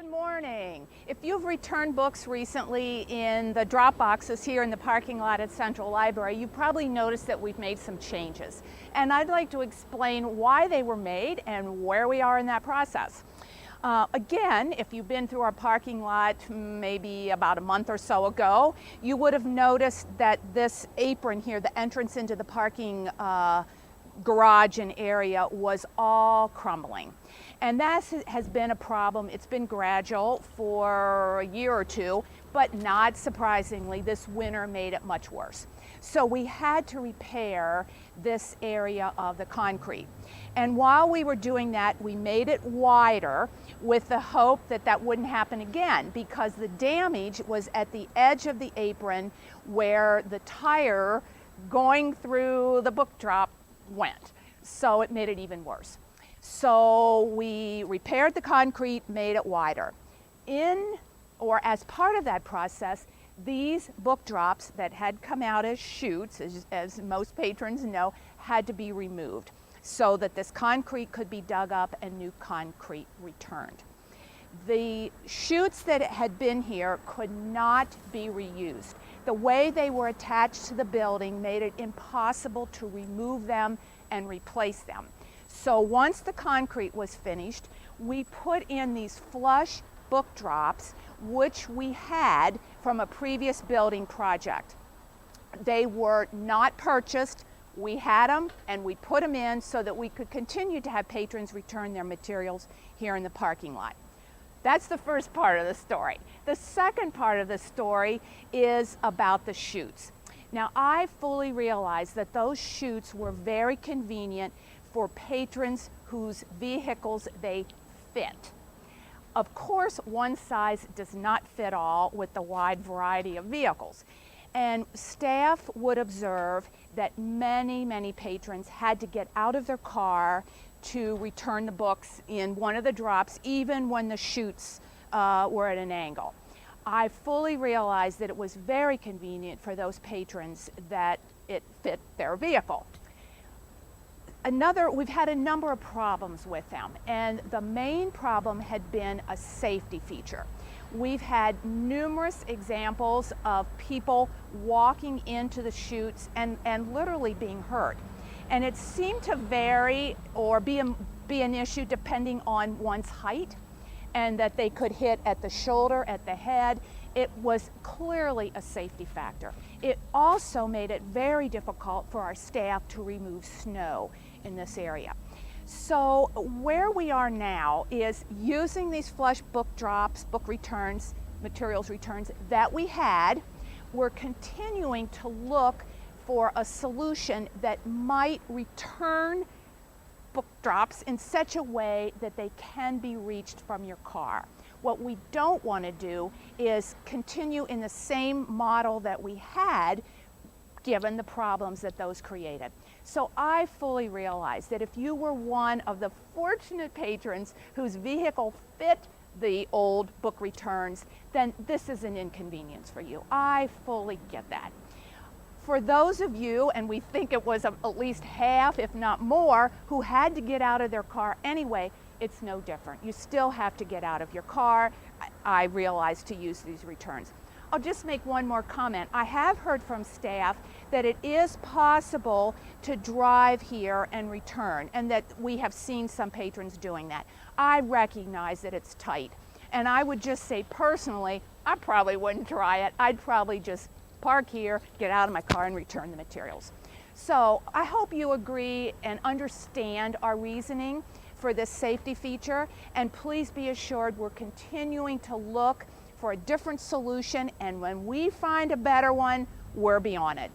Good morning. If you've returned books recently in the drop boxes here in the parking lot at Central Library, you probably noticed that we've made some changes. And I'd like to explain why they were made and where we are in that process. Again, if you've been through our parking lot maybe about a month or so ago, you would have noticed that this apron here, the entrance into the parking garage and area, was all crumbling. And that has been a problem. It's been gradual for a year or two, but not surprisingly, this winter made it much worse. So we had to repair this area of the concrete. And while we were doing that, we made it wider with the hope that that wouldn't happen again, because the damage was at the edge of the apron where the tire going through the book drop went. So it made it even worse. So we repaired the concrete, made it wider. As part of that process, these book drops that had come out as chutes, as most patrons know, had to be removed so that this concrete could be dug up and new concrete returned. The chutes that had been here could not be reused. The way they were attached to the building made it impossible to remove them and replace them. So once the concrete was finished, we put in these flush book drops, which we had from a previous building project. They were not purchased. We had them and we put them in so that we could continue to have patrons return their materials here in the parking lot. That's the first part of the story. The second part of the story is about the chutes. Now, I fully realize that those chutes were very convenient for patrons whose vehicles they fit. Of course, one size does not fit all with the wide variety of vehicles. And staff would observe that many patrons had to get out of their car to return the books in one of the drops, even when the chutes were at an angle. I fully realized that it was very convenient for those patrons that it fit their vehicle. We've had a number of problems with them, and the main problem had been a safety feature. We've had numerous examples of people walking into the chutes and literally being hurt. And it seemed to vary or be an issue depending on one's height, and that they could hit at the shoulder, at the head. It was clearly a safety factor. It also made it very difficult for our staff to remove snow in this area. So where we are now is using these flush book drops, book returns, materials returns that we had. We're continuing to look for a solution that might return book drops in such a way that they can be reached from your car. What we don't want to do is continue in the same model that we had, given the problems that those created. So I fully realize that if you were one of the fortunate patrons whose vehicle fit the old book returns, then this is an inconvenience for you. I fully get that. For those of you, and we think it was at least half, if not more, who had to get out of their car anyway, it's no different. You still have to get out of your car, I realize, to use these returns. I'll just make one more comment. I have heard from staff that it is possible to drive here and return, and that we have seen some patrons doing that. I recognize that it's tight, and I would just say personally, I probably wouldn't try it. I'd probably just park here, get out of my car, and return the materials. So I hope you agree and understand our reasoning for this safety feature, and please be assured we're continuing to look for a different solution, and when we find a better one, we'll be on it.